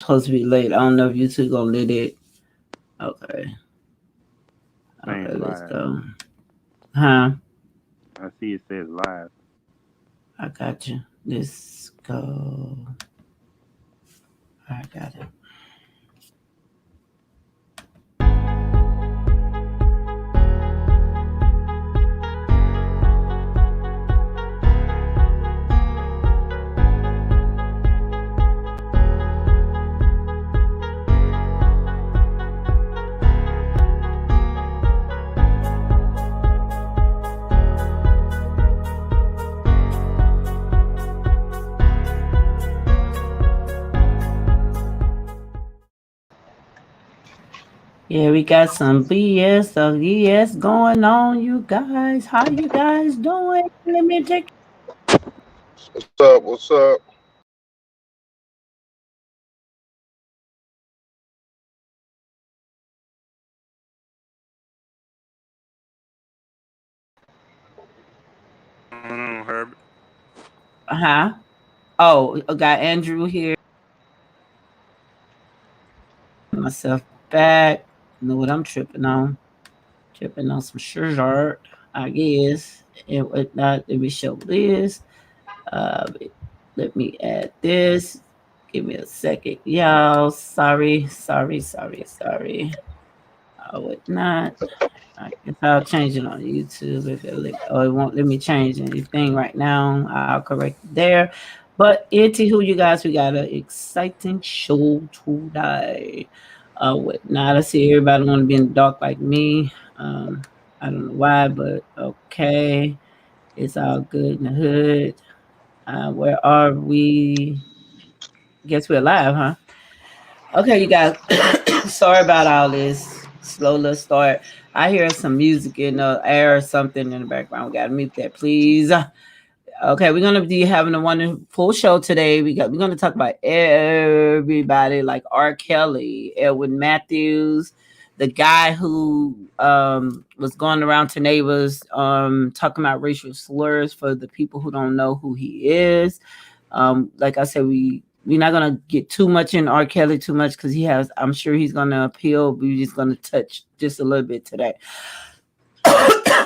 Supposed to be late. I don't know if you two gonna let it. Okay. Saying Okay, let's live. go. Huh? I see it says live. I got you. Let's go. I got it. Yeah, we got some BS of ES going on, you guys. How you guys doing? Let me check. What's up? What's up? What's going on, Herbert? Huh? Oh, I got Andrew here. Myself back. Know what I'm tripping on? Tripping on some shirt, I guess. And whatnot. Let me show this. Uh, let me add this. Give me a second, y'all. Sorry. I would not. I guess I'll change it on YouTube if it won't let me change anything right now. I'll correct it there. But anywho, you guys, we got an exciting show today. Whatnot. I see everybody want to be in the dark like me. I don't know why, but okay. It's all good in the hood. Where are we? Guess we're live, huh? Okay, you guys. Sorry about all this slow little start. I hear some music in the air or something in the background. We gotta mute that, please. Okay, we're gonna be having a wonderful show today. We're gonna talk about everybody like R. Kelly, Edwin Mathews, the guy who was going around to neighbors talking about racial slurs for the people who don't know who he is. Like I said, we're not gonna get too much in R. Kelly too much because he has. I'm sure he's gonna appeal. We're just gonna touch just a little bit today.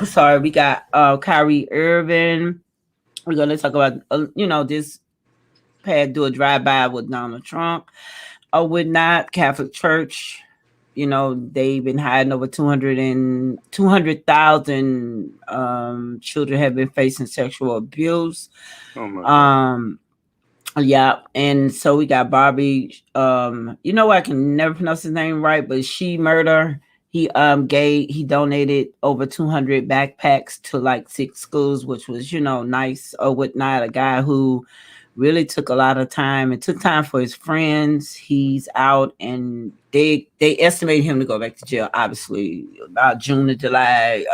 Sorry, we got Kyrie Irving. We're gonna talk about this pad do a drive by with Donald Trump or would not Catholic Church. They've been hiding over 200,000 children have been facing sexual abuse. Oh my God. Um, Yeah, and so we got Bobby. I can never pronounce his name right, but she murder. He donated over 200 backpacks to like 6 schools, which was nice or whatnot. A guy who really took a lot of time and took time for his friends. He's out, and they estimate him to go back to jail. Obviously, about June or July.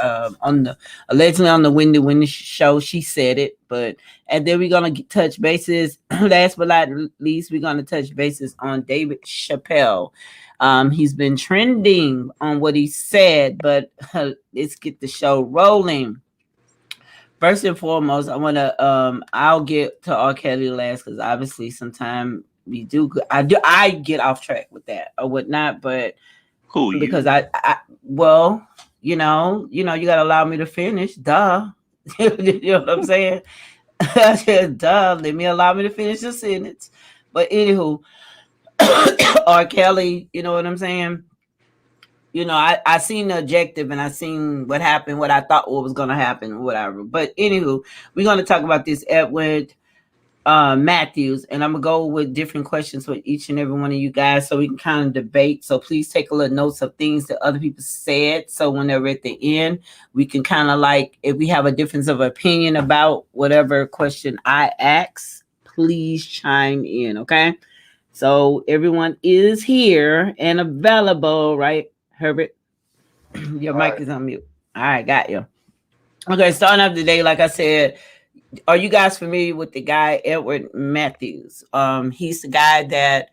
On the allegedly on the Wendy show, she said it, but and then we're gonna touch bases. Last but not least, we're gonna touch bases on David Chappelle. He's been trending on what he said, but let's get the show rolling. First and foremost, I'll get to R. Kelly last because obviously sometimes I get off track with that or whatnot, but Who because you? well, you gotta allow me to finish. Duh. You know what I'm saying? I said, duh, let me allow me to finish the sentence. But anywho, R. Kelly, you know what I'm saying? I seen the objective and I seen what happened, what I thought what was gonna happen, whatever. But anywho, we're gonna talk about this Edward Mathews, and I'm gonna go with different questions for each and every one of you guys so we can kind of debate. So please take a little notes of things that other people said. So whenever at the end, we can kind of like if we have a difference of opinion about whatever question I ask, please chime in, okay? So everyone is here and available, right? Herbert, your All mic right. is on mute. All right, got you. Okay, starting off today, like I said, are you guys familiar with the guy Edward Mathews? He's the guy that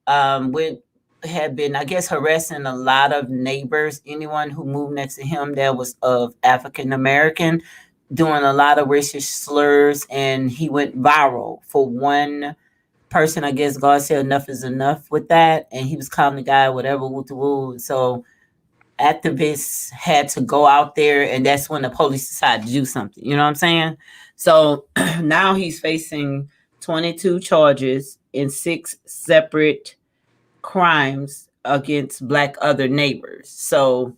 went had been, I guess, harassing a lot of neighbors. Anyone who moved next to him that was of African American, doing a lot of racist slurs, and he went viral for one. person, I guess God said enough is enough with that, and he was calling the guy whatever with the woo. So activists had to go out there, and that's when the police decided to do something. You know what I'm saying? So now he's facing 22 charges in 6 separate crimes against black other neighbors. So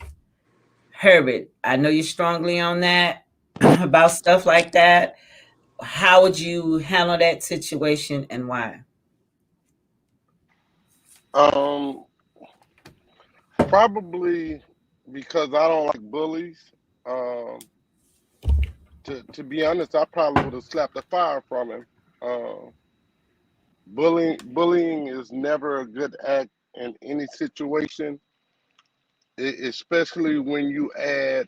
Herbert, I know you're strongly on that about stuff like that. How would you handle that situation and why? Um, Probably because I don't like bullies. Um, to be honest, I probably would have slapped the fire from him. Um, bullying is never a good act in any situation, especially when you add,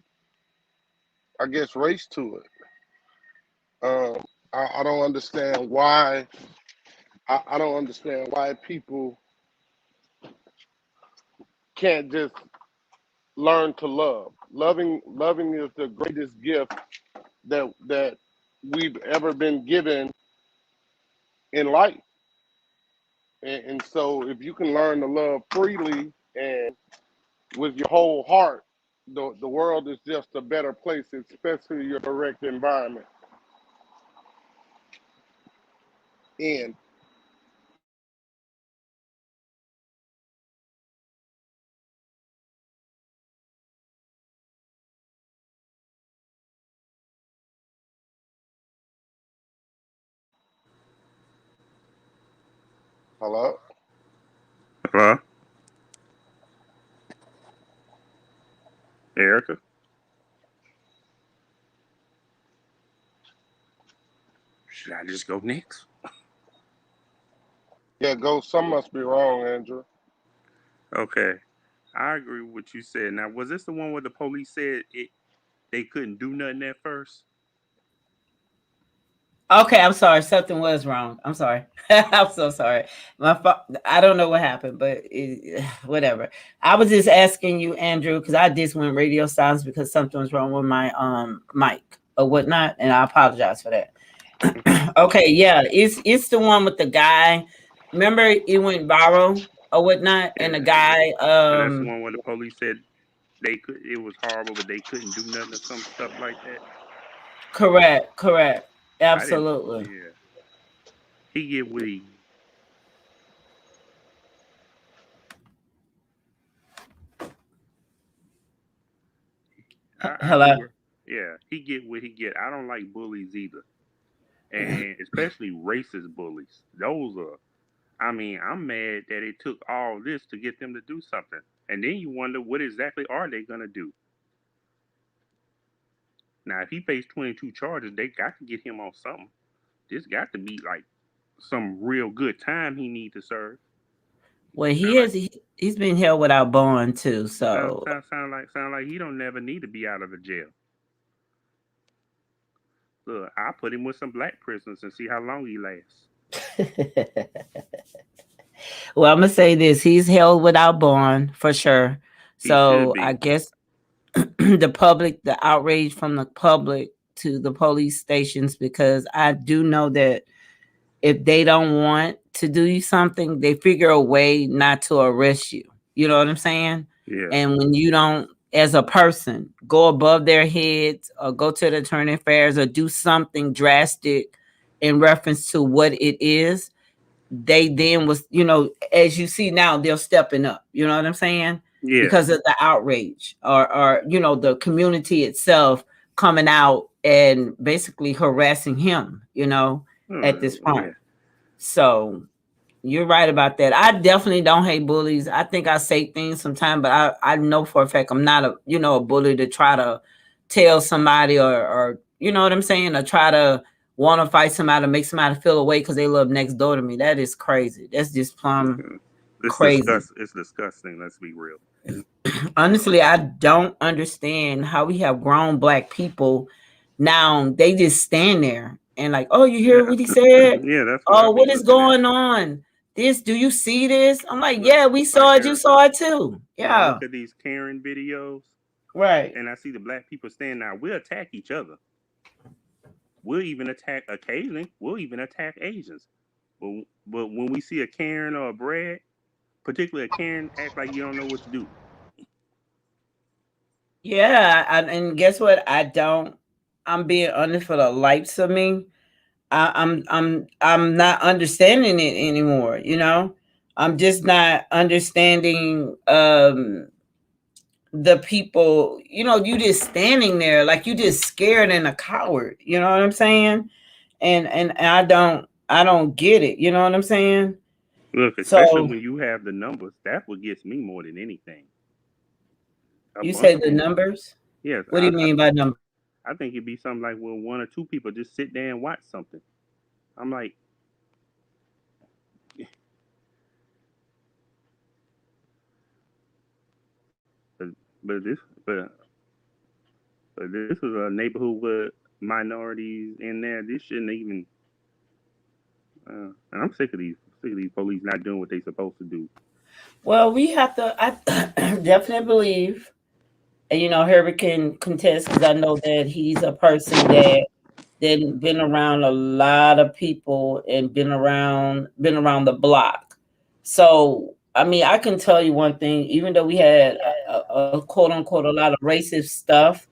I guess, race to it. I don't understand why. I don't understand why people can't just learn to love. Loving is the greatest gift that we've ever been given in life. And so if you can learn to love freely and with your whole heart, the world is just a better place, especially your direct environment. And hello, Hello, Erica. Should I just go next? yeah, go. Some must be wrong, Andrew. Okay, I agree with what you said. Now, was this the one where the police said they couldn't do nothing at first? Okay, I'm sorry. Something was wrong. I'm sorry. I'm so sorry. I don't know what happened, but whatever. I was just asking you, Andrew, because I just went radio silence because something was wrong with my mic or whatnot, and I apologize for that. Okay, yeah, it's the one with the guy. Remember, it went viral or whatnot, and the Yeah, guy and that's the one where the police said they could. It was horrible, but they couldn't do nothing or some stuff like that. correct, I didn't. absolutely. Yeah, he get what he. I Hello. agree. Yeah, he get what he get. I don't like bullies either, and especially racist bullies. Those are. I mean, I'm mad that it took all this to get them to do something, and then you wonder what exactly are they gonna do. Now, if he faced 22 charges, they got to get him on something. This got to be like some real good time he need to serve. Well, Sound like he's been held without bond too, so sound like he don't never need to be out of the jail. Look, I put him with some black prisoners and see how long he lasts. well, I'm gonna say this: he's held without bond for sure. He should So I be. guess the outrage from the public to the police stations, because I do know that if they don't want to do you something, they figure a way not to arrest you. You know what I'm saying? Yeah, And when you don't, as a person, go above their heads or go to the attorney affairs or do something drastic in reference to what it is, they then was, as you see now, they're stepping up. You know what I'm saying? yeah. Because of the outrage or the community itself coming out and basically harassing him, at this point. Yeah. So you're right about that. I definitely don't hate bullies. I think I say things sometimes, but I know for a fact I'm not a bully to try to tell somebody or you know what I'm saying, or try to want to fight somebody, make somebody feel away because they live next door to me. That is crazy. That's just plumb crazy. It's disgusting. Let's be real. Honestly, I don't understand how we have grown black people now. They just stand there and like, oh, you hear Yeah, what he said? yeah. That's what I Oh, be what is looking at. going on? Do you see this? I'm like, Look, yeah, we like saw it. You Erica. saw it too. When I Yeah, look at these Karen videos right. and I see the black people stand now, we'll attack each other. We'll even attack occasionally. We'll even attack Asians. but when we see a Karen or a Brad, particularly a Karen, act like you don't know what to do. Yeah, and guess what? I don't. I'm being honest for the life of me. I'm not understanding it anymore. I'm just not understanding the people. You just standing there like you just scared and a coward. You know what I'm saying? And I don't get it. You know what I'm saying? Look, especially So when you have the numbers, that's what gets me more than anything. A you bunch say of the them. numbers? Yes, What do you mean by numbers? I think it'd be something like when one or two people just sit there and watch something. I'm like, but, but this, but, but this is a neighborhood with minorities in there. This shouldn't even. And I'm sick of these police not doing what they supposed to do. Well, we have to. I definitely believe, and Herbert can contest because I know that he's a person that then been around a lot of people and been around the block. So I mean, I can tell you one thing. Even though we had a quote unquote a lot of racist stuff,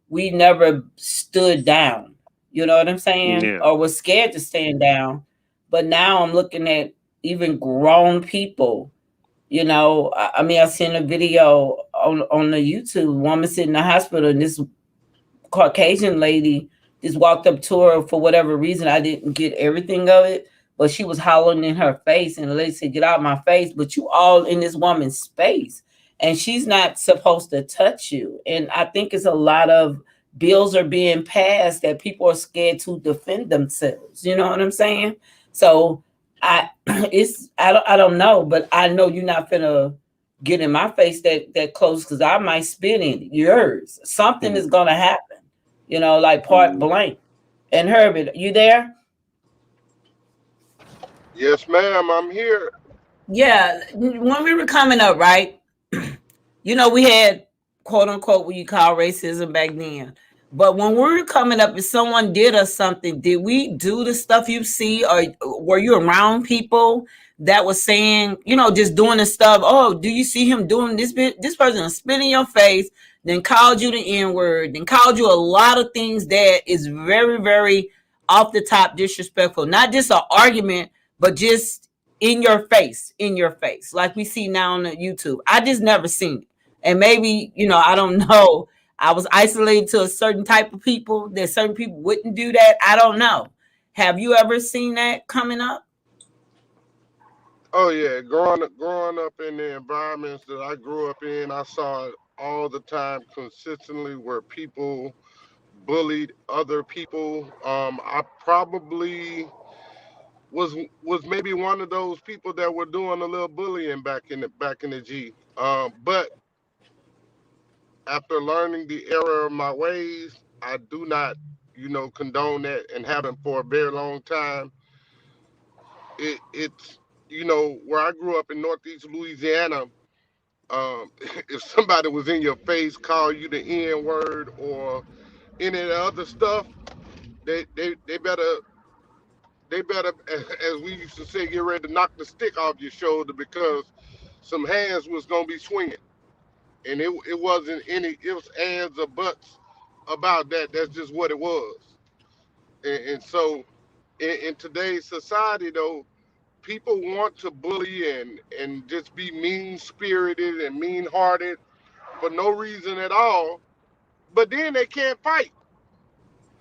we never stood down. You know what I'm saying? Yeah. Or was scared to stand down. But now I'm looking at even grown people. I mean, I seen a video on the YouTube, woman sitting in the hospital, and this Caucasian lady just walked up to her for whatever reason. I didn't get everything of it, but she was hollering in her face, and the lady said, "Get out of my face!" But you all in this woman's space, and she's not supposed to touch you. And I think it's a lot of bills are being passed that people are scared to defend themselves. You know what I'm saying? So I don't know, but I know you're not finna get in my face that close because I might spit in yours. Something is gonna happen, like point blank. And Herbert, you there? Yes, ma'am. I'm here. Yeah, when we were coming up, right? We had quote unquote what you call racism back then. But when we were coming up, if someone did us something, did we do the stuff you see, or were you around people that was saying, just doing the stuff? Oh, do you see him doing this? This person spit in your face, then called you the N word, then called you a lot of things that is very, very off the top disrespectful. Not just an argument, but just in your face, like we see now on the YouTube. I just never seen it. And maybe, I don't know. I was isolated to a certain type of people that certain people wouldn't do that. I don't know. Have you ever seen that coming up? Oh yeah, growing up in the environments that I grew up in, I saw it all the time consistently where people bullied other people. I probably was maybe one of those people that were doing a little bullying back in the G. But after learning the error of my ways, I do not, condone that and haven't for a very long time. It's where I grew up in Northeast Louisiana. If somebody was in your face, call you the N word or any of the other stuff, they better, as we used to say, get ready to knock the stick off your shoulder because some hands was gonna be swinging, and it wasn't any ifs, ands, or buts about that. That's just what it was. And so in today's society, though, people want to bully and just be mean spirited and mean hearted for no reason at all. But then they can't fight.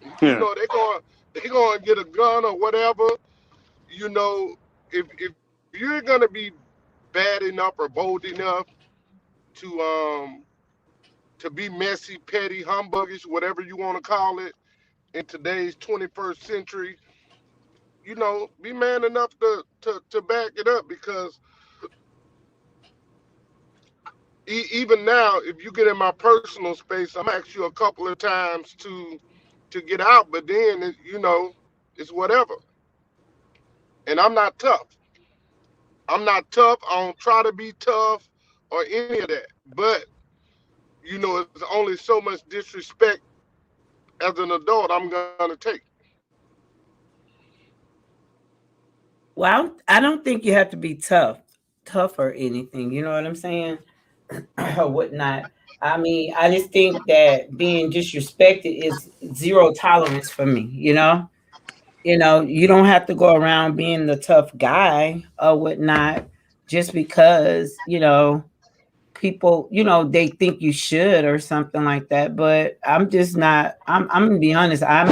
You Yeah. know, they going to get a gun or whatever. You know, if you're gonna be bad enough or bold enough to to be messy, petty, humbuggish, whatever you want to call it, in today's 21st century, be man enough to back it up because even now, if you get in my personal space, I'm ask you a couple of times to get out, but then it's whatever. And I'm not tough. I'm not tough. I don't try to be tough or any of that. But it's only so much disrespect as an adult I'm gonna take. Well, I don't think you have to be tough or anything. You know what I'm saying? Or whatnot. I mean, I just think that being disrespected is zero tolerance for me. You don't have to go around being the tough guy or whatnot just because people they think you should or something like that. But I'm just not. I'm gonna be honest. I'm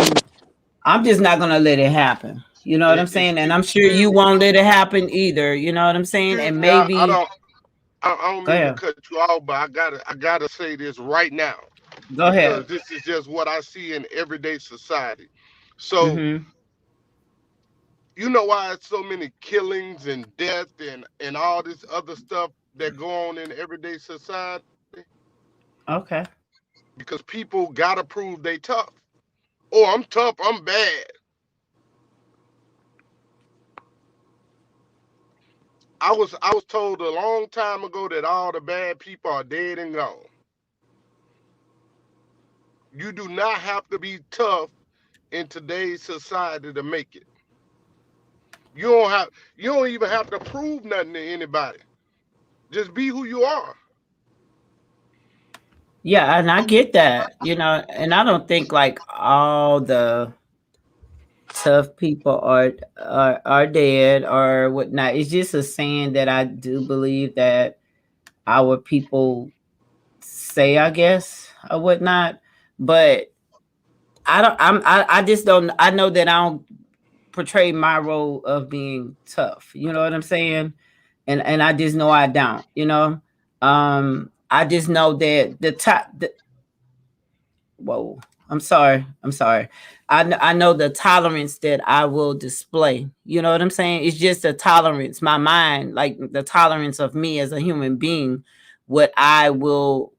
just not gonna let it happen. You know what I'm saying? And I'm sure you Excuse won't let it happen either. You know what I'm saying? excuse And me. maybe I don't go mean to ahead. cut you off, but I gotta say this right now Go because ahead. this is just what I see in everyday society. So Mm-hmm. you know why it's so many killings and death and all this other stuff that go on in everyday society? Okay. Because people gotta prove they tough. Oh, I'm tough, I'm bad. I was told a long time ago that all the bad people are dead and gone. You do not have to be tough in today's society to make it. You don't even have to prove nothing to anybody. Just be who you are. Yeah, and I get that. And I don't think like all the tough people are dead or whatnot. It's just a saying that I do believe that our people say, I guess, or whatnot. But I don't. I just don't. I know that I don't portray my role of being tough. You know what I'm saying? And I just know I don't. I just know that the top. Whoa. I'm sorry. I know the tolerance that I will display. You know what I'm saying? It's just a tolerance, my mind, like the tolerance of me as a human being, what I will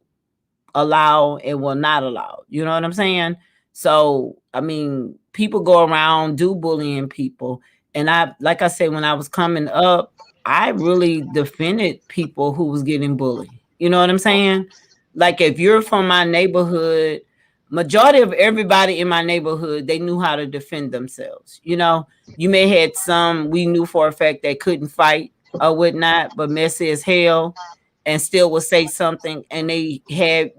allow and will not allow. You know what I'm saying? So, I mean, people go around do bullying people. And like I said, when I was coming up, I really defended people who was getting bullied. You know what I'm saying? Like if you're from my neighborhood, majority of everybody in my neighborhood, they knew how to defend themselves. You may had some we knew for a fact they couldn't fight or whatnot, but messy as hell and still will say something, and they have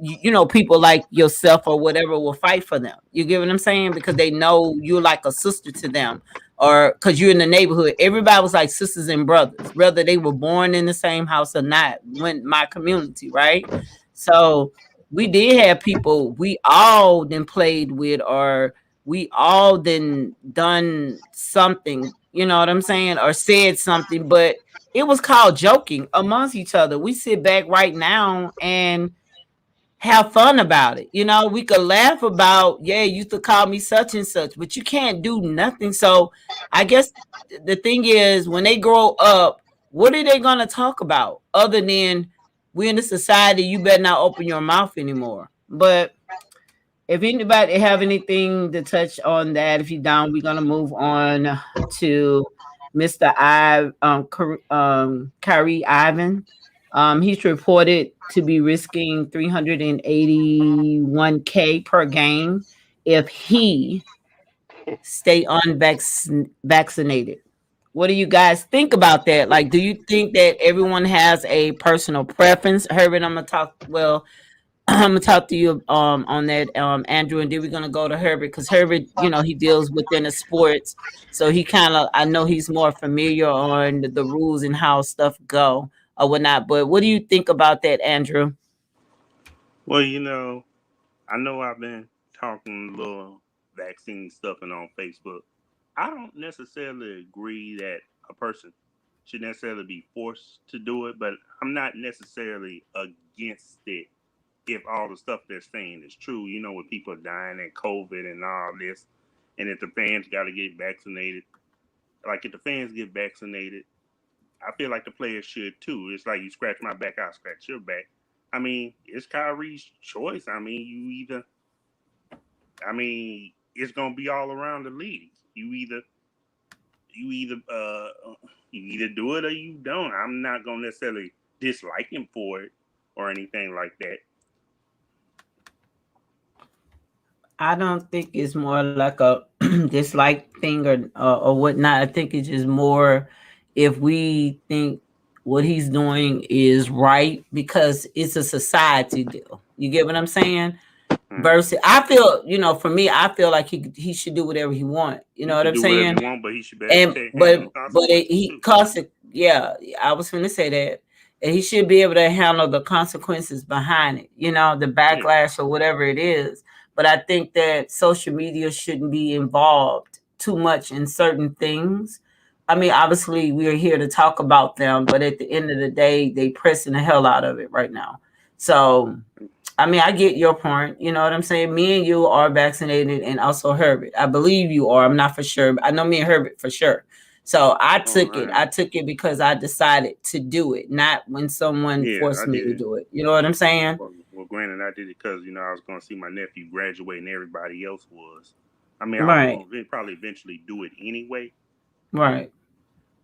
people like yourself or whatever will fight for them. You get what I'm saying? Because they know you're like a sister to them, or because you're in the neighborhood. Everybody was like sisters and brothers, whether they were born in the same house or not. When my community, right? So we did have people we all then played with, or we all then done something. You know what I'm saying? Or said something, but it was called joking amongst each other. We sit back right now and have fun about it. We could laugh about, yeah, you used to call me such and such, but you can't do nothing. So I guess the thing is, when they grow up, what are they going to talk about other than we in the society? You better not open your mouth anymore. But if anybody have anything to touch on that, if you don't, we're gonna move on to Mr. Kyrie Ivan. He's reported to be risking 381K per game if he stay unvaccinated. What do you guys think about that? Like, do you think that everyone has a personal preference? Herbert, I'm gonna talk. Well, I'm gonna talk to you on that, Andrew, and then we're gonna go to Herbert because Herbert, he deals within the sports, so he kind of I know he's more familiar on the rules and how stuff go or whatnot. But what do you think about that, Andrew? Well, I know I've been talking a little vaccine stuff and on Facebook. I don't necessarily agree that a person should necessarily be forced to do it, but I'm not necessarily against it if all the stuff they're saying is true. With people dying at COVID and all this, and if the fans got to get vaccinated, like if the fans get vaccinated, I feel like the players should too. It's like you scratch my back, I'll scratch your back. I mean, it's Kyrie's choice. It's gonna be all around the league. You either you either do it or you don't. I'm not gonna necessarily dislike him for it or anything like that. I don't think it's more like a dislike thing or whatnot. I think it's just more if we think what he's doing is right because it's a society deal. You get what I'm saying? Hmm. Versus, I feel, for me, I feel like he should do whatever he want. You He know what should I'm do whatever saying? he want, but he should be able And to handle the consequences he too. cost it. Yeah, I was going to say that. And he should be able to handle the consequences behind it, the Yeah. backlash or whatever it is. But I think that social media shouldn't be involved too much in certain things. I mean, obviously we're here to talk about them, but at the end of the day, they pressing the hell out of it right now. So I mean, I get your point. You know what I'm saying? Me and you are vaccinated, and also Herbert. I believe you are. I'm not for sure. But I know me and Herbert for sure. So I Oh, took it. I I am. took it because I decided to do it, not when someone Yeah, forced I me did to it. do it. You know what I'm saying? Well, granted, I did it because I was going to see my nephew graduate and everybody else was. I mean, I was Right. going to probably eventually do it anyway, Right.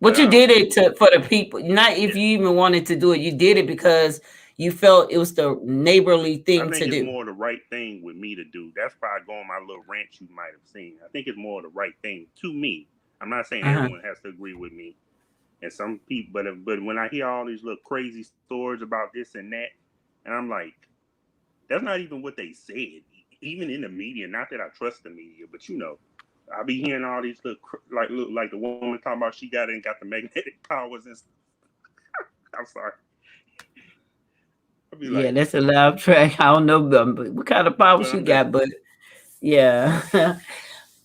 but But you I did also, it for the people. Not if yeah, you even wanted to do it. You did it because you felt it was the neighborly I thing think to it's do. more the right thing with me to do. That's probably going my little rant you might have seen. I think it's more the right thing to me. I'm not saying Uh huh. everyone has to agree with me, and some people, but when I hear all these little crazy stories about this and that, and I'm like, that's not even what they said. Even in the media, not that I trust the media, but I be hearing all these like the woman talking about she got it and got the magnetic powers and I'm sorry. I'll be Yeah, like, that's a loud track. I don't know what kind of power but she I'm just, got, but yeah.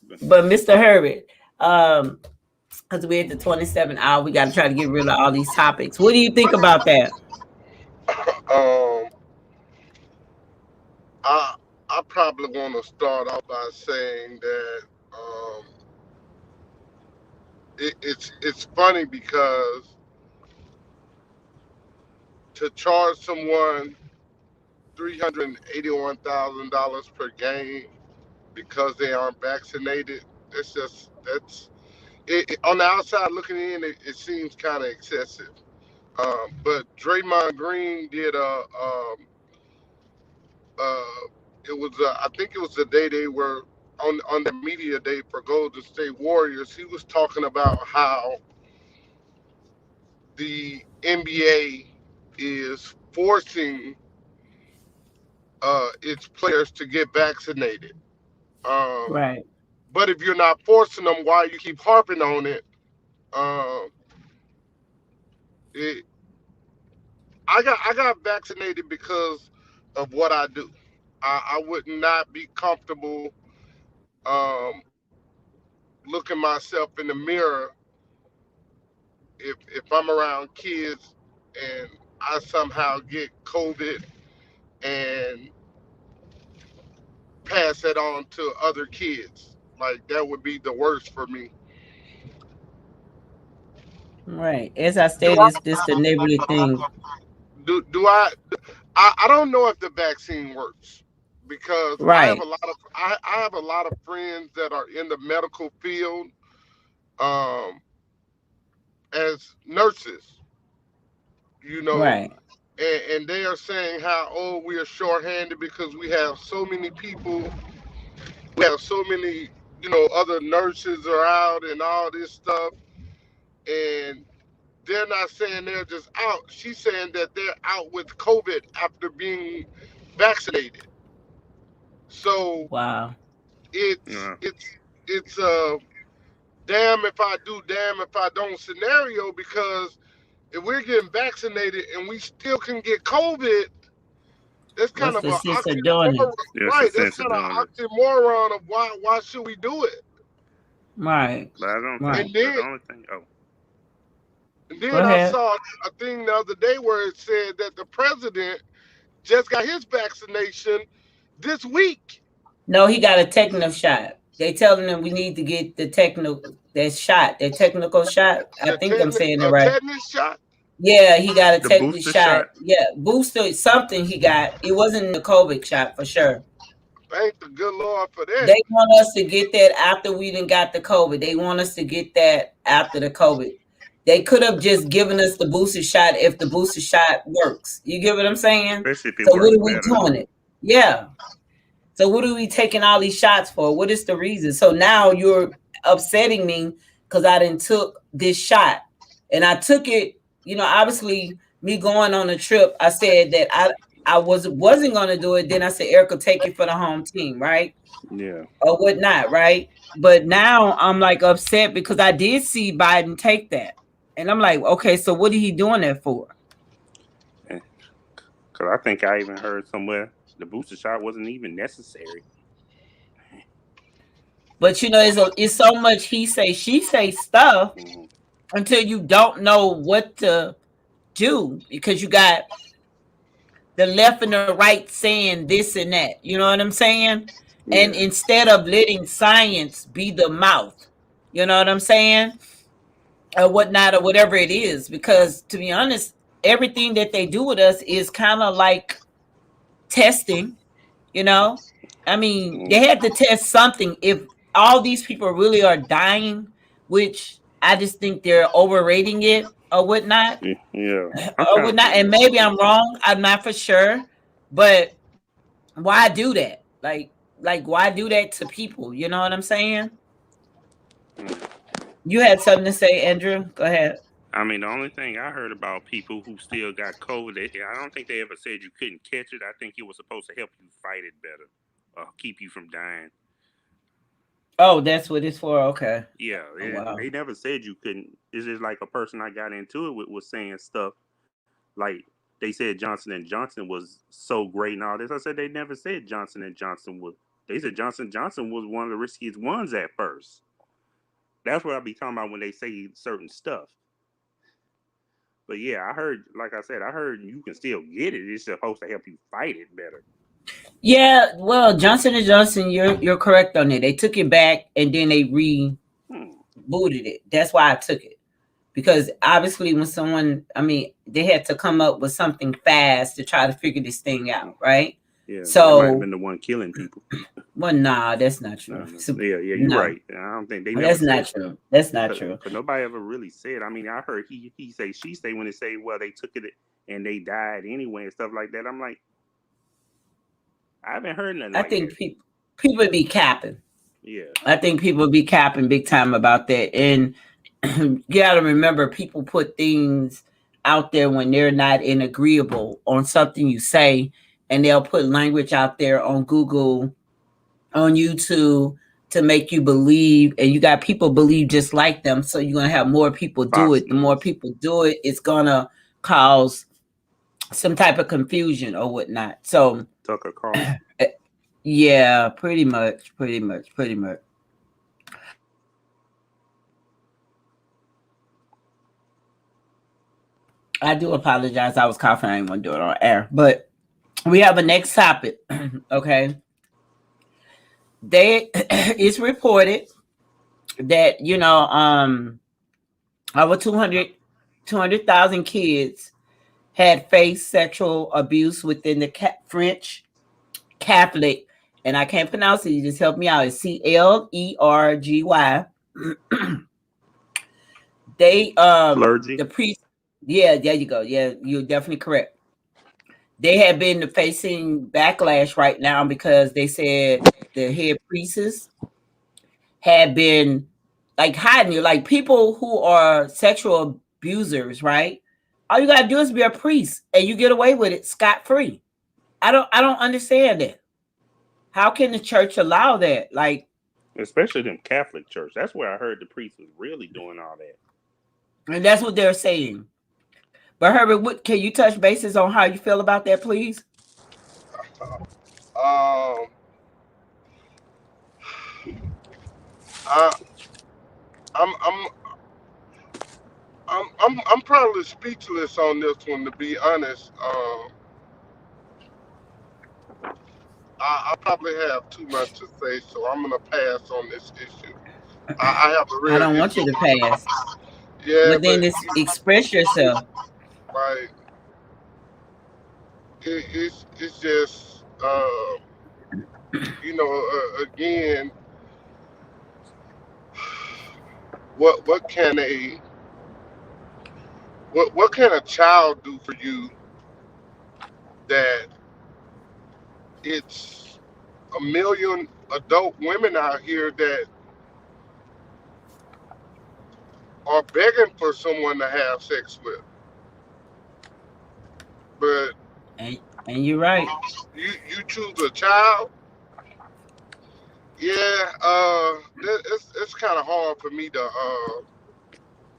but But Mr. Herbert, because we're at the 27 hour, we got to try to get rid of all these topics. What do you think about that? Um, I I probably want to start off by saying that um, it's funny because to charge someone $381,000 per game because they aren't vaccinated, that's on the outside looking in, it seems kind of excessive. But Draymond Green did uh, it was I think it was the day they were on the media day for Golden State Warriors. He was talking about how the NBA is forcing its players to get vaccinated. Um, Right, but if you're not forcing them, why you keep harping on it? Um, it I got vaccinated because of what I do. I would not be comfortable um, looking myself in the mirror if I'm around kids and I somehow get COVID and pass that on to other kids. Like that would be the worst for me. right. As I Do stated, it's just the neighborly thing. do I don't know if the vaccine works because Right, I have a lot of friends that are in the medical field um, as nurses, you know, right, and they are saying how we are shorthanded because we have so many people, we have so many other nurses are out and all this stuff, and they're not saying they're just out. She's saying that they're out with COVID after being vaccinated. So wow. it's uh, it's it's a damn if I do, damn if I don't scenario because if we're getting vaccinated and we still can get COVID, that's kind What's of the an sense of doing it? oxymoron, there's a right? That's sense of kind of doing it, an oxymoron of why should we do it? Right, but I don't right. think. And But then the only thing, and Go then I ahead. saw a thing the other day where it said that the president just got his vaccination this week. No, he got a techno shot. They telling him we need to get the that technical shot. I think I'm saying it A right. tetanus shot. Yeah, he got a the tetanus booster shot. shot. Yeah, booster something he got. It wasn't the COVID shot for sure. Thank the good Lord for that. They want us to get that after we done got the COVID. They want us to get that after the COVID. They could have just given us the booster shot if the booster shot works. You get what I'm saying? Especially if it So what works are we better. doing it? Yeah. So what are we taking all these shots for? What is the reason? So now you're upsetting me because I didn't took this shot. And I took it, obviously me going on a trip, I said that I wasn't gonna do it. Then I said, Erica, take it for the home team, right? Yeah. Or whatnot, right? But now I'm like upset because I did see Biden take that. And I'm like, okay, so what are he doing that for? Because I think I even heard somewhere the booster shot wasn't even necessary. But it's so much he say, she say stuff Hmm. until you don't know what to do because you got the left and the right saying this and that. You know what I'm saying? And Yeah. instead of letting science be the mouth, you know what I'm saying? Or whatnot, or whatever it is. Because to be honest, everything that they do with us is kind of like testing, you know? I mean, Mm. they had to test something. If all these people really are dying, which I just think they're overrating it or whatnot, Yeah. I'm kind of. and maybe I'm wrong. I'm not for sure, but why do that? Like why do that to people? You know what I'm saying? You had something to say, Andrew. Go ahead. I mean, the only thing I heard about people who still got COVID, I don't think they ever said you couldn't catch it. I think it was supposed to help you fight it better, keep you from dying. Oh, that's what it's for. Okay. Yeah, Oh, wow. they never said you couldn't. It's just like a person I got into it with was saying stuff like they said Johnson and Johnson was so great and all this. I said they never said Johnson and Johnson was. They said Johnson and Johnson was one of the riskiest ones at first. That's what I be talking about when they say certain stuff. But yeah, I heard, like I said, I heard you can still get it. It's supposed to help you fight it better. Yeah, well, Johnson and Johnson, you're correct on it. They took it back and then they rebooted Hmm. it. That's why I took it. Because obviously when they had to come up with something fast to try to figure this thing out, right? Yeah, that might have So, been the one killing people. well, nah, that's not No, true. no. So, Yeah, you're no, right. I don't think they never that's said, not true. That's not cause, true. 'cause nobody ever really said. I mean, I heard he say she say when they say, well, they took it and they died anyway and stuff like that. I'm like, I haven't heard nothing I like think that. people be capping. Yeah, I think people be capping big time about that. And you got to remember, people put things out there when they're not in agreeable on something you say, and they'll put language out there on Google, on YouTube to make you believe, and you got people believe just like them. So you're gonna have more people do Fox it. The more News, people do it, it's gonna cause some type of confusion or whatnot. So Tucker Carlson. yeah, pretty much. I do apologize. I was coughing. I didn't want to do it on air. But we have a next topic. Okay. It's reported that, over 200,000 kids had faced sexual abuse within the French Catholic, and I can't pronounce it. You just help me out. It's Clergy. They Clergy. the priest. Yeah, there you go. Yeah, you're definitely correct. They have been facing backlash right now because they said the head priests had been like hiding you, like people who are sexual abusers, right? All you gotta do is be a priest and you get away with it scot free. I don't understand that. How can the church allow that? Like, Especially them Catholic church. That's where I heard the priest was really doing all that. and that's what they're saying. But Herbert, can you touch bases on how you feel about that, please? Um, I, I'm I'm probably speechless on this one, to be honest. I probably have too much to say, so I'm gonna pass on this issue. I have a I real don't want you issue. to pass. Yeah, But but then express yourself. like it's just again, what can what can a child do for you that it's a million adult women out here that are begging for someone to have sex with. But and you're right. you choose a child. Yeah, it's kind of hard for me to.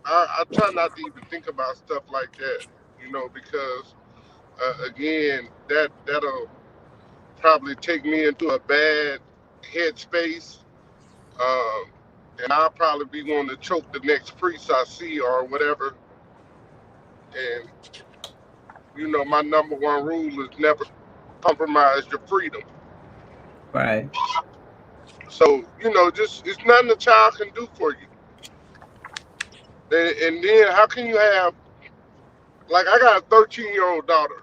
I try not to even think about stuff like that, because again, that'll probably take me into a bad headspace, um, and I'll probably be wanting to choke the next priest I see or whatever. And my number one rule is never compromise your freedom. Right. So just it's nothing a child can do for you. And then how can you have like I got a 13-year-old daughter,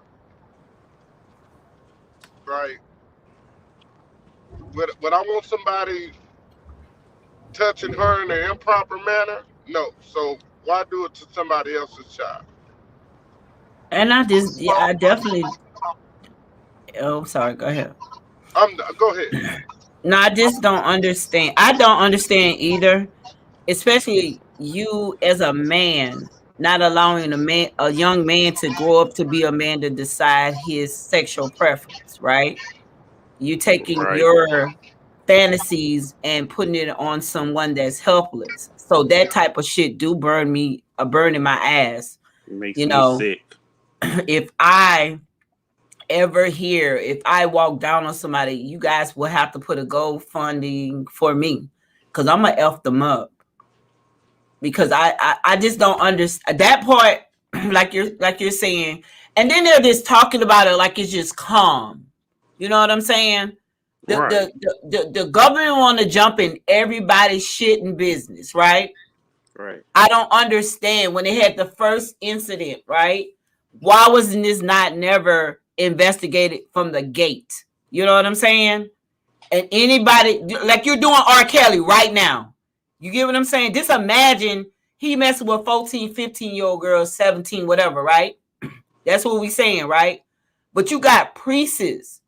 right? Would I want somebody touching her in an improper manner? No. So why do it to somebody else's child? And I definitely. Oh, sorry. Go ahead. Go ahead. No, I just don't understand. I don't understand either, especially you as a man not allowing a young man to grow up to be a man to decide his sexual preference, right? You taking Right. your fantasies and putting it on someone that's helpless. So that type of shit do burn in my ass. It makes You me know, sick. if I walk down on somebody, you guys will have to put a GoFunding for me because I'm gonna F them up because I just don't understand that part. like you're saying, and then they're just talking about it like it's just calm. You know what I'm saying? The Right. the government want to jump in everybody's shit and business, right? Right. I don't understand when they had the first incident, right? Why wasn't this not never investigated from the gate? You know what I'm saying? And anybody like you're doing R. Kelly right now. You get what I'm saying? Just imagine he messing with 14, 15-year-old girls, 17, whatever, right? That's what we saying, right? But you got priests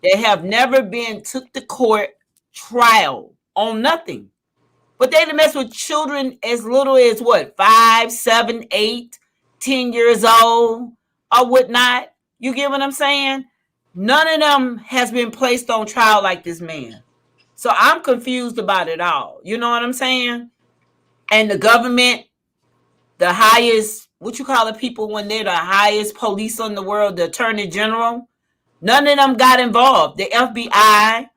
that have never been took to court trial on nothing. But they mess with children as little as what, 5, 7, 8, 10 years old or whatnot. You get what I'm saying? None of them has been placed on trial like this man. So I'm confused about it all. You know what I'm saying? And the government, the highest, what you call it, people when they're the highest police in the world, the attorney general, none of them got involved. The FBI,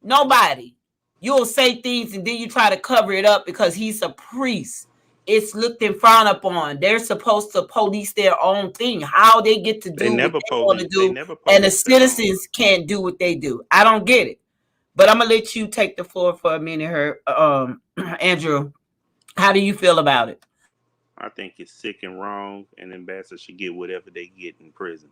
nobody. You'll say things and then you try to cover it up because he's a priest. It's looked and frowned upon. They're supposed to police their own thing. How they get to They do what never they want to police. They do, never and the police their own. citizens can't do what they do. I don't get it. But I'm gonna let you take the floor for a minute, her Andrew. How do you feel about it? I think it's sick and wrong, and ambassadors should get whatever they get in prison.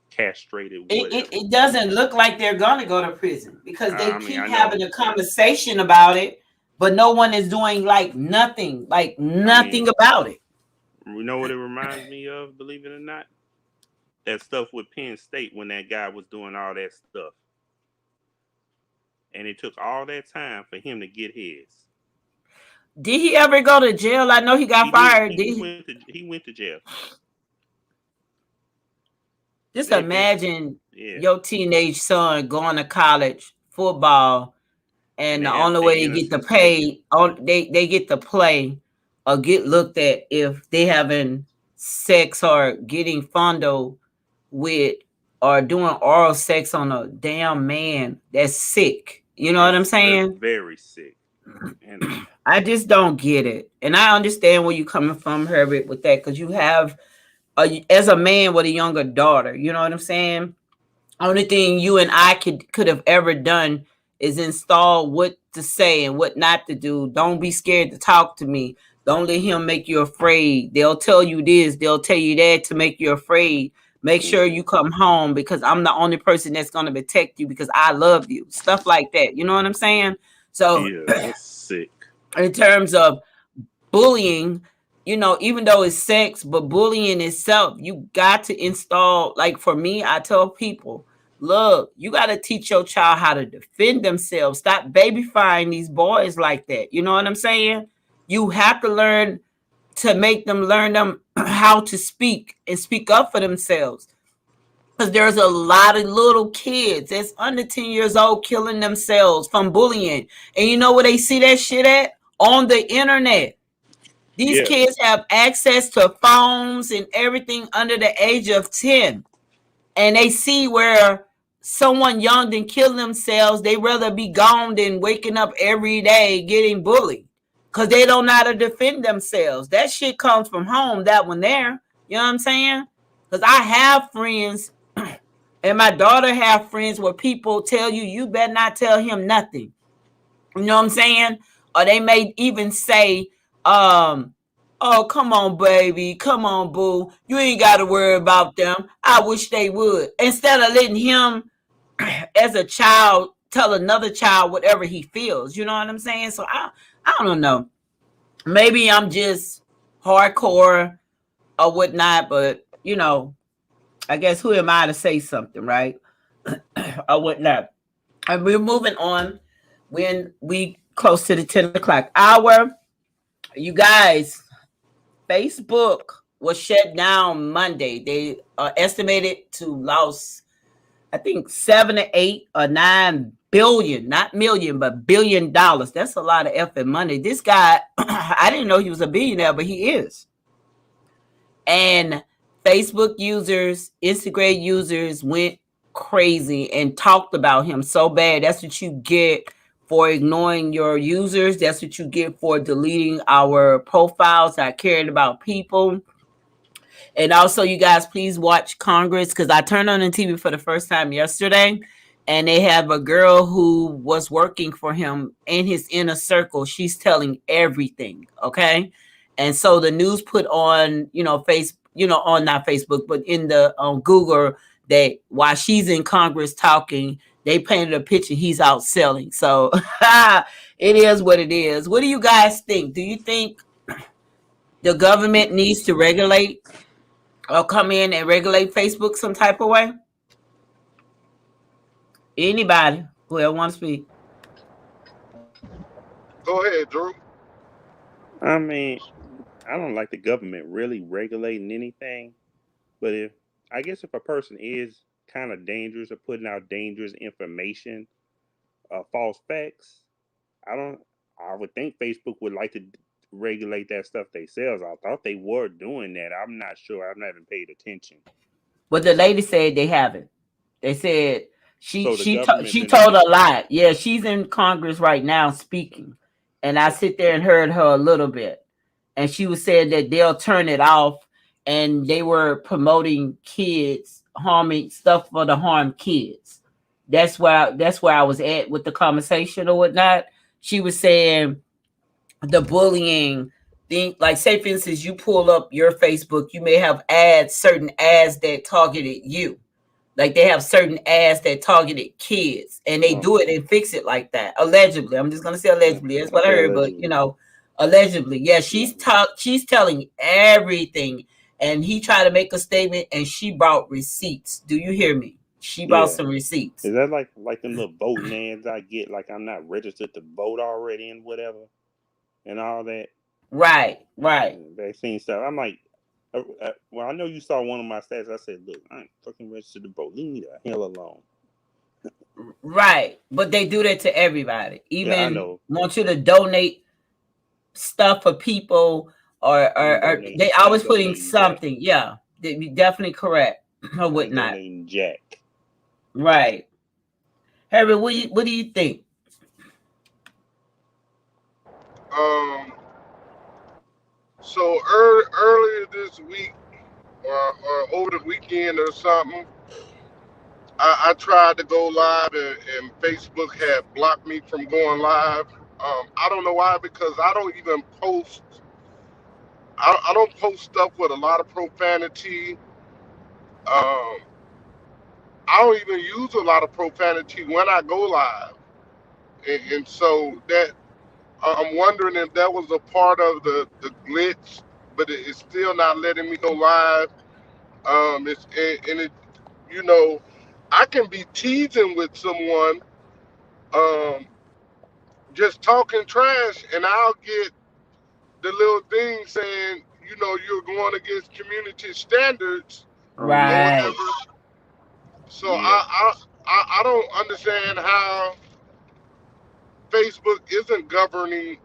Castrated, It, it, whatever. it doesn't look like they're gonna go to prison because they I mean, keep I know. having a conversation about it, but no one is doing like I mean, nothing about it. you know what it reminds me of? Believe it or not, that stuff with Penn State when that guy was doing all that stuff, and it took all that time for him to get his. Did he ever go to jail? I know he got He did. fired. Did he? He went to jail. Just They been. imagine Yeah. your teenage son going to college football, And and they the have only way their they get to innocence taken. pay, they get to play or get looked at if they having sex or getting fondled with or doing oral sex on a damn man that's sick. You know what I'm That's saying? very sick. And I just don't get it, and I understand where you coming from, Herbert, with that because you have as a man with a younger daughter. You know what I'm saying? Only thing you and I could have ever done is install what to say and what not to do. Don't be scared to talk to me. Don't let him make you afraid. They'll tell you this, they'll tell you that to make you afraid. Make sure you mhm. come home because I'm the only person that's going to protect you because I love you. Stuff like that. You know what I'm saying? So, Yeah, that's sick. in terms of bullying, even though it's sex, but bullying itself, you got to install, like for me, I tell people, Look, you got to teach your child how to defend themselves. Stop babyfying these boys like that. You know what I'm saying? You have to learn to make them learn them how to speak and speak up for themselves. Because there's a lot of little kids that's under 10 years old killing themselves from bullying. And you know where they see that shit at? On the internet. These Yeah, kids have access to phones and everything under the age of 10. And they see where someone young than kill themselves, they rather be gone than waking up every day getting bullied. Because they don't know how to defend themselves. That shit comes from home, that one there. You know what I'm saying? Because I have friends and my daughter have friends where people tell you, you better not tell him nothing. You know what I'm saying? Or they may even say, oh, come on, baby. Come on, boo. You ain't got to worry about them. I wish they would. Instead of letting him, as a child, tell another child whatever he feels. You know what I'm saying? So I don't know. Maybe I'm just hardcore or whatnot, but, I guess who am I to say something, right? Or whatnot. And we're moving on when we close to the 10 o'clock hour. You guys, Facebook was shut down Monday. They are estimated to lose, I think, 7 to 8 or 9 billion, not million, but $1 billion. That's a lot of effing money. This guy, I didn't know he was a billionaire, but he is. And Facebook users, Instagram users went crazy and talked about him so bad. That's what you get for ignoring your users. That's what you get for deleting our profiles that cared about people. And also, you guys, please watch Congress because I turned on the TV for the first time yesterday. And they have a girl who was working for him in his inner circle. She's telling everything. Okay. And so the news put on, on not Facebook, but in the Google that while she's in Congress talking, they painted a picture he's out selling. So it is what it is. What do you guys think? Do you think the government needs to regulate or come in and regulate Facebook some type of way? Anybody who wants to speak? Go ahead, Drew. I mean, I don't like the government really regulating anything, but I guess if a person is kind of dangerous or putting out dangerous information, false facts, I don't. I would think Facebook would like to regulate that stuff themselves. I thought they were doing that. I'm not sure. I've never paid attention. But the lady said they haven't. They said she So the she government she been told a lie. Yeah, she's in Congress right now speaking, and I sit there and heard her a little bit, and she was saying that they'll turn it off, and they were promoting kids harming stuff for the harm kids. That's where I was at with the conversation or whatnot. She was saying the bullying thing, like say for instance, you pull up your Facebook, you may have certain ads that targeted you. Like they have certain ads that targeted kids, and they uh, do it and fix it like that. Allegedly, I'm just gonna say allegedly. That's what I okay, heard, but allegedly. allegedly, yeah, Yeah, she's telling everything, and he tried to make a statement, and she brought receipts. Do you hear me? She brought yeah. some receipts. Is that like them little voting ads I get? Like I'm not registered to vote already and whatever and all that. Right, right. Vaccine stuff. I'm like, well, I know you saw one of my stats. I said, look, I ain't fucking registered to vote. Leave me the hell alone. Right, but they do that to everybody. Yeah, I Even know. want you to donate stuff for people, or Donate. they I always ain't putting donating jack. something. Yeah, they be definitely correct or I ain't whatnot. donating jack. Right, Harry, what do you think? Um, so earlier this week, or over the weekend or something, I tried to go live, and Facebook had blocked me from going live. I don't know why, because I don't even post. I don't post stuff with a lot of profanity. Um, I don't even use a lot of profanity when I go live, and so that I'm wondering if that was a part of the glitch, but it's still not letting me go live. It's and it, you know, I can be teasing with someone, um, just talking trash, and I'll get the little thing saying, you're going against community standards Oh yeah, or Right. whatever. So yeah. I don't understand how Facebook isn't governing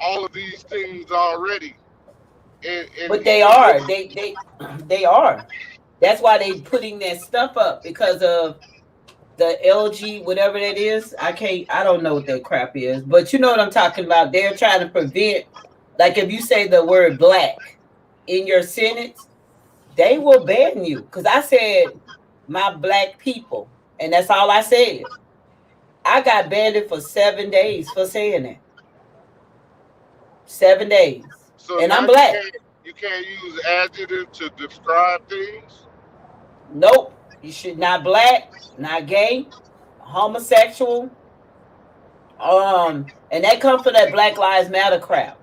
all of these things already. And But they are. They are. That's why they putting that stuff up because of the LG, whatever that is. I don't know what that crap is, but you know what I'm talking about. They're trying to prevent, like if you say the word black in your sentence, they will ban you. Because I said my black people, and that's all I said. I got banned for 7 days for saying that. 7 days. so And now I'm black. you can't use adjective to describe things. Nope. You should not black, not gay, homosexual. And that comes from that Black Lives Matter crap.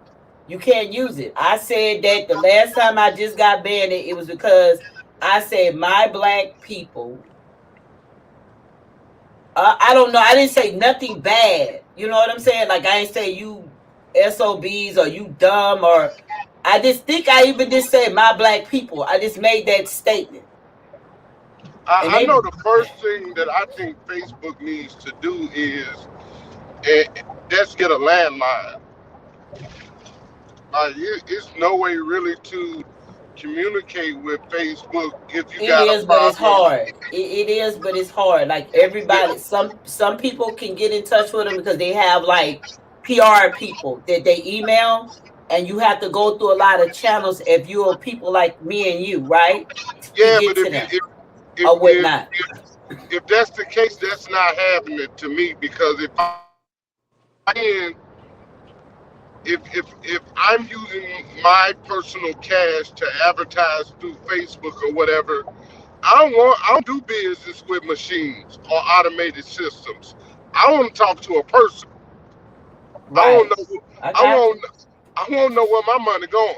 You can't use it. I said that the last time I just got banned, it was because I said my black people. I don't know. I didn't say nothing bad. You know what I'm saying? Like I didn't say you SOBs or you dumb or. I just think I even just said my black people. I just made that statement, and I they know the first thing that I think Facebook needs to do is, eh, let's get a landline. It's no way really to communicate with Facebook if you It got a is, but it's problem. hard. It is, but it's hard. Like everybody, That- some people can get in touch with them because they have like PR people that they email, and you have to go through a lot of channels if you're people like me and you, right, to yeah, get but to them if or if whatnot. if that's the case, that's not happening to me because if I'm using my personal cash to advertise through Facebook or whatever, I don't do business with machines or automated systems. I want to talk to a person. I want Right. to know. I I got want you. I want to know where my money going.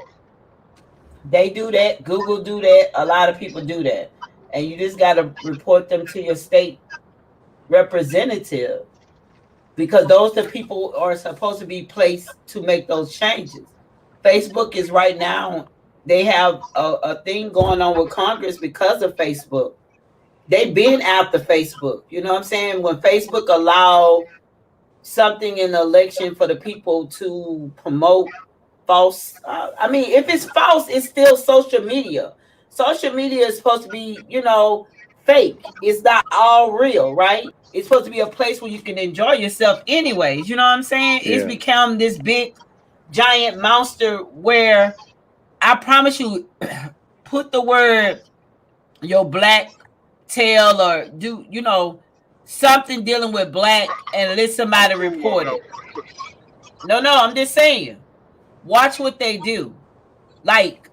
They do that. Google do that. A lot of people do that, and you just got to report them to your state representative because those the people are supposed to be placed to make those changes. Facebook is right now, they have a thing going on with Congress because of Facebook. They've been after Facebook. You know what I'm saying? When Facebook allow something in the election for the people to promote false. I mean, if it's false, it's still social media. Social media is supposed to be, fake. It's not all real, right? It's supposed to be a place where you can enjoy yourself, anyways. You know what I'm saying? It's Yeah. become this big, giant monster where I promise you, put the word your black tail or do something dealing with black and let I'm somebody cool on report that it. one. No, I'm just saying. Watch what they do. Like,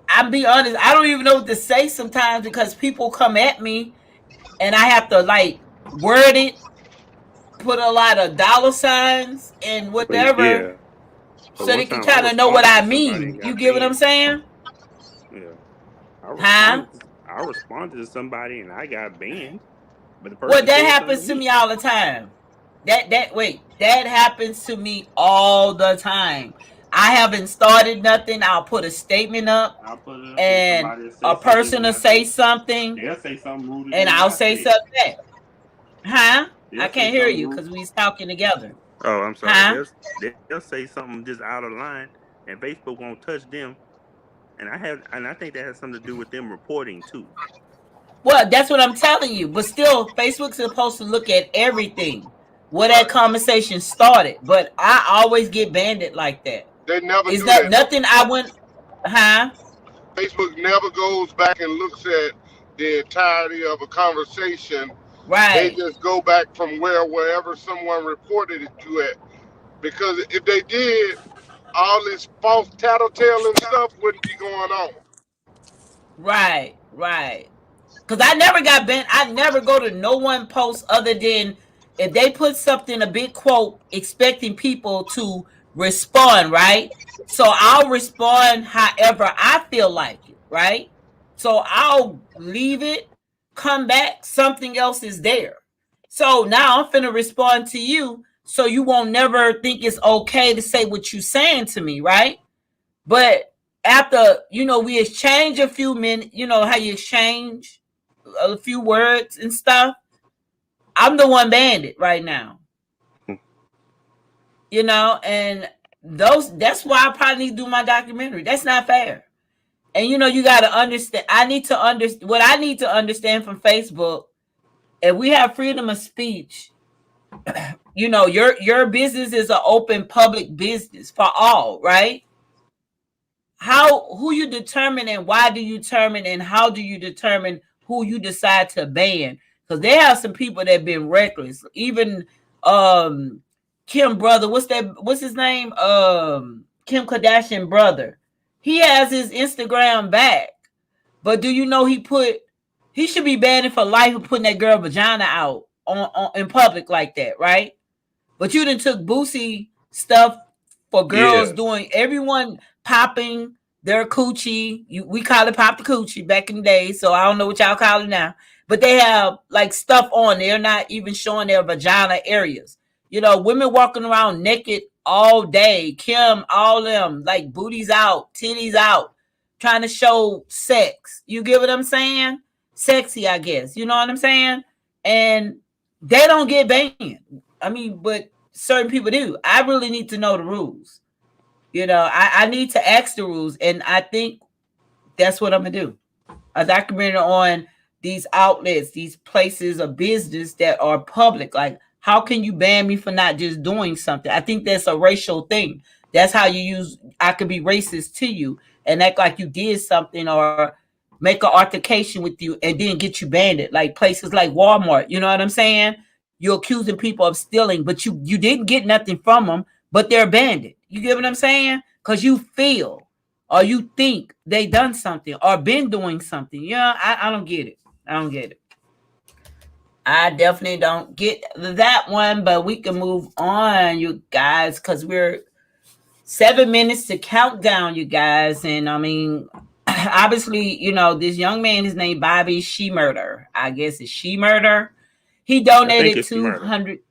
I'm be honest, I don't even know what to say sometimes because people come at me and I have to like word it, put a lot of dollar signs and But whatever yeah. But so one they can time I kind of know what responded I to somebody mean. and You got get what I'm banned. saying? Yeah. Huh? I responded to somebody and I got banned. But the Well, person that said something to happens to me. me all the time. That happens to me all the time. I haven't started nothing. I'll put a statement up I'll put it up and and somebody will say a something person and will I say say something they'll say something ruder and than what I'll I say said. something back. Huh? I They'll say can't hear something you rude. because we talking together. Oh, I'm sorry. Huh? They'll say something just out of line and Facebook won't touch them. And I think that has something to do with them reporting too. Well, that's what I'm telling you. But still, Facebook's supposed to look at everything where that Right. conversation started. But I always get banded like that. They never Is do that that though. nothing I went, huh? Facebook never goes back and looks at the entirety of a conversation. They Right. just go back from wherever someone reported it to at. Because if they did, all this false tattletale and stuff wouldn't be going on. Right. Because I never got bent. I never go to no one post other than if they put something, a big quote, expecting people to respond, right? So I'll respond however I feel like it, right? So I'll leave it come back, something else is there. So now I'm finna respond to you, so you won't never think it's okay to say what you saying to me, right? But after, we exchange a few minutes, how you exchange a few words and stuff. I'm the one bandit right now, and that's why I probably need to do my documentary. That's not fair. And you got to understand. I need to understand what I need to understand from Facebook. If we have freedom of speech, your business is an open public business for all, right? Who you determine and why do you determine and how do you determine who you decide to ban? Because they have some people that have been reckless. Even Kim brother, what's his name? Kim Kardashian brother. He has his Instagram back. But do you know he should be banned for life for putting that girl vagina out on in public like that, right? But you done took Boosie stuff for girls doing everyone popping their coochie. We call it pop the coochie back in the day, so I don't know what y'all call it now. But they have like stuff on. They're not even showing their vagina areas. Women walking around naked all day. Kim, all them like booties out, titties out, trying to show sex. You get what I'm saying? Sexy, I guess. You know what I'm saying? And they don't get banned. I mean, but certain people do. I really need to know the rules. I need to ask the rules, and I think that's what I'm gonna do. A documentary on these outlets, these places of business that are public. Like, how can you ban me for not just doing something? I think that's a racial thing. That's how you use. I could be racist to you and act like you did something, or make an altercation with you and then get you banned. Like places like Walmart. You know what I'm saying? You're accusing people of stealing, but you didn't get nothing from them, but they're banned. You get what I'm saying? Because you feel or you think they done something or been doing something. Yeah, I don't get it. I don't get it. I definitely don't get that one, but we can move on, you guys, because we're 7 minutes to countdown, you guys. And I mean, obviously, this young man is named Bobby Shmurda. I guess it's Shmurda. He donated 200.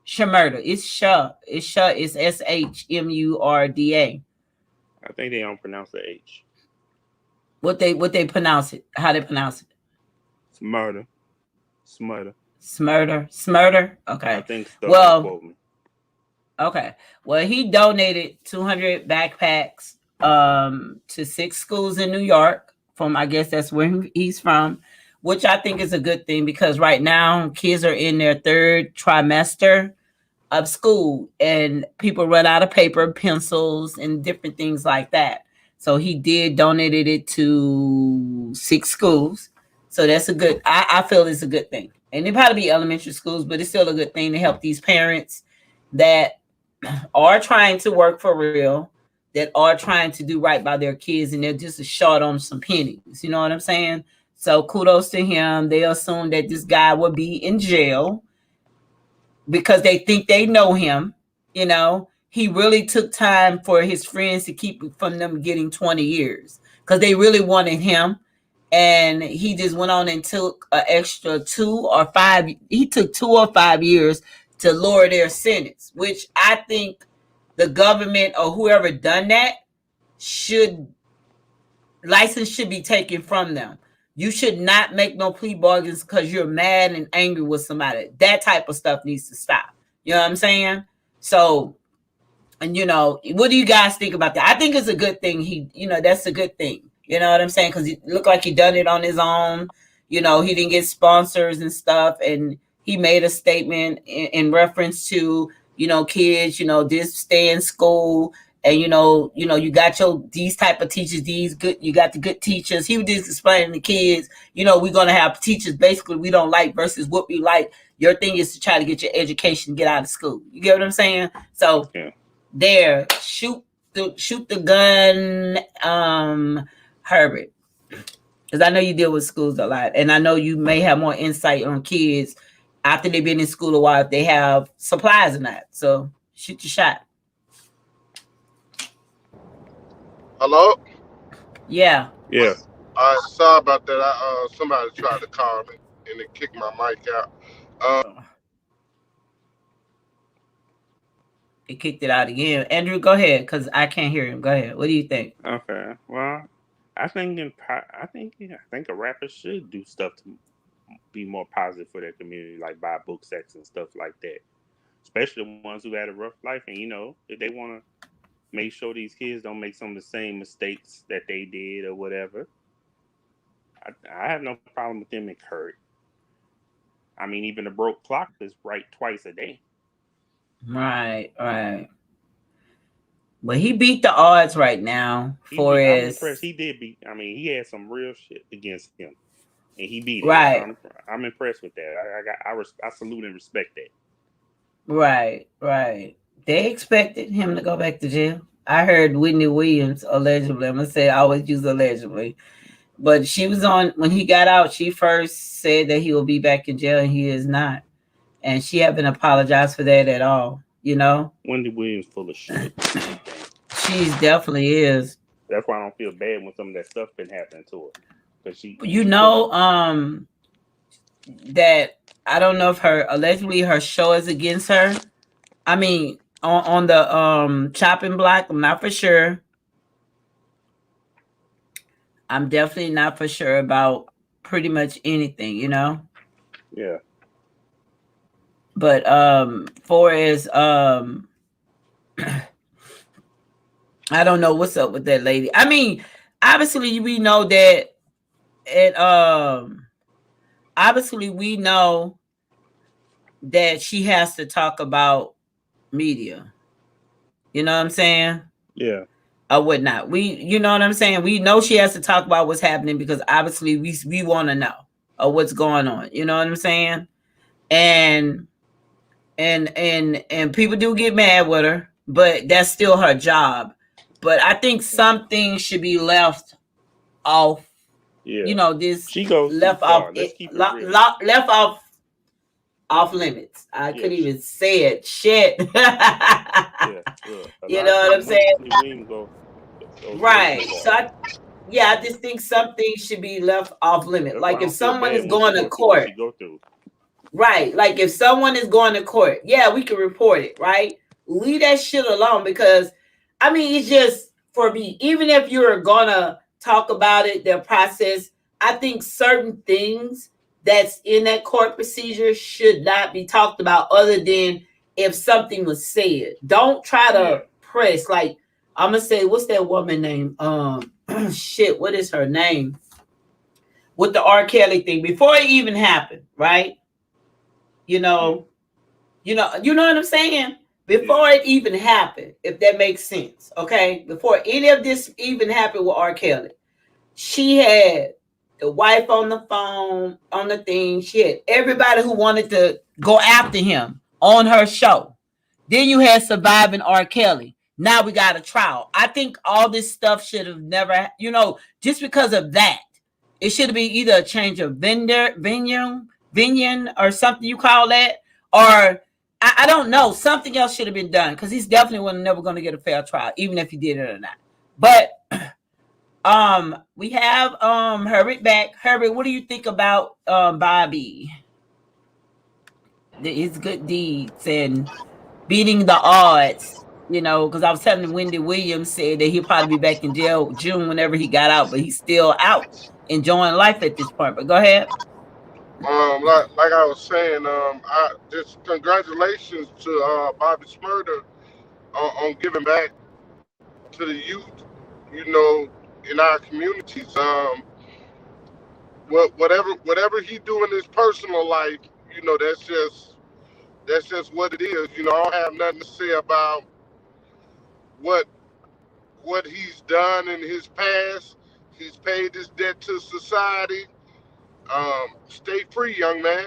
Shmurda. It's Sha. It's Sha. It's SHMURDA. I think they don't pronounce the H. What they pronounce it? How they pronounce it? Smurda. Smurda. Okay. I think so. Well. Okay. Well, he donated 200 backpacks to 6 schools in New York. I guess that's where he's from, which I think is a good thing because right now kids are in their 3rd trimester of school and people run out of paper, pencils, and different things like that. So he donated it to 6 schools. So that's I feel it's a good thing. And it probably be elementary schools, but it's still a good thing to help these parents that are trying to work for real, that are trying to do right by their kids, and they're just short on some pennies. You know what I'm saying? So kudos to him. They assume that this guy will be in jail because they think they know him. He really took time for his friends to keep from them getting 20 years because they really wanted him. And he just went on and took an extra 2 or 5. He took 2 or 5 years to lower their sentence, which I think the government or whoever done that license should be taken from them. You should not make no plea bargains because you're mad and angry with somebody. That type of stuff needs to stop. You know what I'm saying? So, and what do you guys think about that? I think it's a good thing. That's a good thing. You know what I'm saying? Because it looked like he done it on his own. He didn't get sponsors and stuff. And he made a statement in reference to, kids, this stay in school. And, you got these type of teachers, you got the good teachers. He was just explaining to kids, we're going to have teachers basically we don't like versus what we like. Your thing is to try to get your education, get out of school. You get what I'm saying? So there, shoot the gun, Herbert, because I know you deal with schools a lot, and I know you may have more insight on kids after they've been in school a while if they have supplies or not. So shoot your shot. Hello? Yeah. Sorry about that. Somebody tried to call me and it kicked my mic out. He kicked it out again. Andrew, go ahead, because I can't hear him. Go ahead. What do you think? Okay. Well, I think a rapper should do stuff to be more positive for their community, like buy book sets and stuff like that. Especially the ones who had a rough life, and if they want to make sure these kids don't make some of the same mistakes that they did or whatever. I have no problem with them encouraging. I mean, even the broke clock is right twice a day. Right, right. Well, he beat the odds right now for I'm impressed. his He did beat. I mean, he had some real shit against him, and he beat it. right, I'm impressed with that. I salute and respect that. right, right. They expected him to go back to jail. I heard Whitney Williams allegedly. I'm gonna say I always use allegedly, but she was on when he got out. She first said that he will be back in jail, and he is not. And she haven't apologized for that at all. You know, Wendy Williams full of shit. she's definitely is. That's why I don't feel bad when some of that stuff been happening to her, because You she full of. know, that I don't know if her allegedly her show is against her. I mean, on the chopping block, I'm not for sure. I'm definitely not for sure about pretty much anything, you know. Yeah. But for as I don't know what's up with that lady. I mean, obviously we know that it obviously we know that she has to talk about media. You know what I'm saying? Yeah. Or whatnot. You know what I'm saying? We know she has to talk about what's happening because obviously we want to know what's going on. You know what I'm saying? And and people do get mad with her, but that's still her job. But I think some things should be left off. You Yeah. know, this She goes too left off far. Let's it, keep it real. left off limits. I Yeah. couldn't even say it. Shit. Yeah. Look, a You lot know of what I'm things saying? Wendy Williams goes way too Right. far. So yeah, I just think some things should be left off limit. That's why Like I if don't feel someone is bad when she going to go through what court, she go through. right? Like if someone is going to court, yeah, we can report it, right? Leave that shit alone because I mean it's just for me, even if you're gonna talk about it, their process, I think certain things that's in that court procedure should not be talked about other than if something was said. Don't try Yeah. to press like I'm gonna say what's that woman name? Shit, what is her name? With the R. Kelly thing before it even happened, right? You Yeah. know, you know what I'm saying? Yeah. Before it even happened, if that makes sense, okay? Before any of this even happened with R. Kelly, she had the wife on the phone, on the thing. She had everybody who wanted to go after him on her show. Then you had surviving R. Kelly. Now we got a trial. I think all this stuff should have never, just because of that. It should be either a change of venue, or something you call that, or I don't know. Something else should have been done because he's definitely never going to get a fair trial, even if he did it or not. But we have Herbert back. Herbert, what do you think about Bobby? His good deeds and beating the odds. Because I was telling Wendy Williams said that he'll probably be back in jail June whenever he got out, but he's still out enjoying life at this point. But go ahead. Like I was saying, I just congratulations to Bobby Smurder on giving back to the youth, you know, in our communities. Whatever he do in his personal life, you know, that's just what it is. You know, I don't have nothing to say about what what he's done in his past. He's paid his debt to society. Stay free, young man.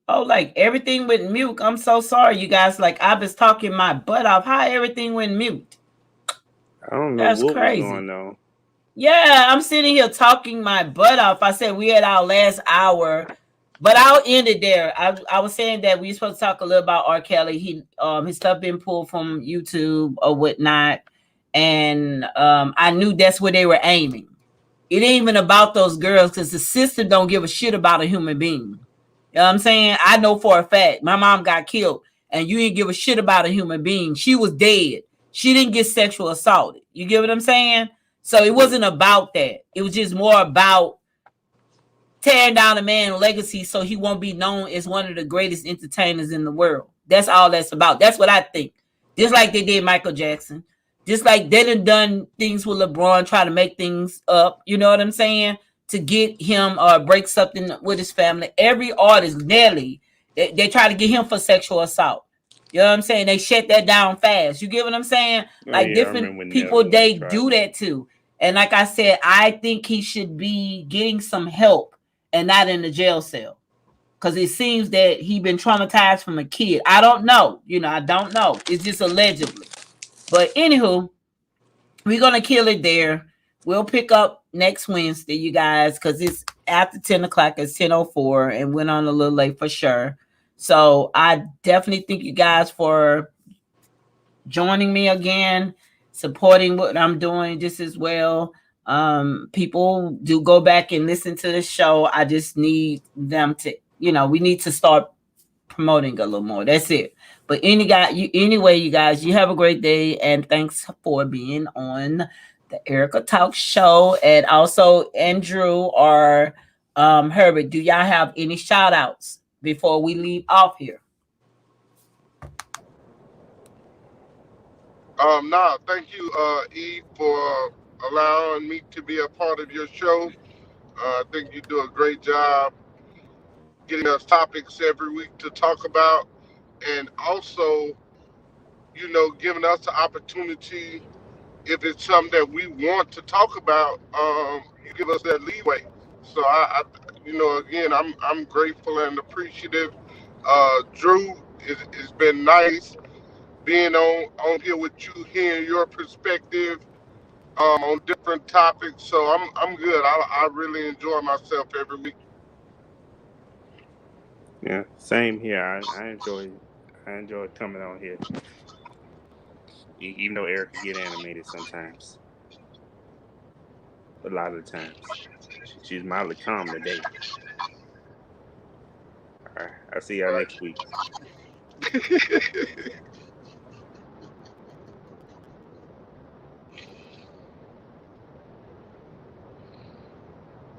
Oh, like everything went mute. I'm so sorry, you guys. Like I was talking my butt off. How everything went mute? I don't know That's what was crazy. going on. Yeah, I'm sitting here talking my butt off. I said we had our last hour, but I'll end it there. I was saying that we supposed to talk a little about R. Kelly. His stuff been pulled from YouTube or whatnot, and I knew that's where they were aiming. It ain't even about those girls because the system don't give a shit about a human being. You know what I'm saying? I know for a fact my mom got killed and you didn't give a shit about a human being. She was dead. She didn't get sexual assaulted. You get what I'm saying? So it Yeah, wasn't about that. It was just more about tearing down a man's legacy so he won't be known as one of the greatest entertainers in the world. That's all that's about. That's what I think. Just like they did Michael Jackson. Just like they done things with LeBron, try to make things up. You know what I'm saying? To get him or break something with his family. Every artist, Nelly, they try to get him for sexual assault. You know what I'm saying? They shut that down fast. You get what I'm saying? oh Like yeah, I different remember when people, Nelly they tried do that. that too. And like I said, I think he should be getting some help and not in the jail cell because it seems that he been traumatized from a kid. I don't know. I don't know. It's just allegedly. But anywho, we're gonna kill it there. We'll pick up next Wednesday, you guys, because it's after 10 o'clock. It's 10:04, and went on a little late for sure. So I definitely thank you guys for joining me again, supporting what I'm doing just as well. People do go back and listen to the show. I just need them to, we need to start promoting a little more. That's it. But anyway, you guys, you have a great day and thanks for being on the Erica Talk Show. And also Andrew or Herbert, do y'all have any shout outs before we leave off here? Nah, thank you, Eve, for allowing me to be a part of your show. I think you do a great job getting us topics every week to talk about, and also, giving us the opportunity if it's something that we want to talk about. You give us that leeway. So again, I'm grateful and appreciative. Drew, it's been nice being on here with you, hearing your perspective on different topics. So I'm good. I really enjoy myself every week. Yeah, same here. I enjoy coming on here, even though Erica get animated sometimes. A lot of the times, she's mildly calm today. All right, I'll see y'all Right. next week.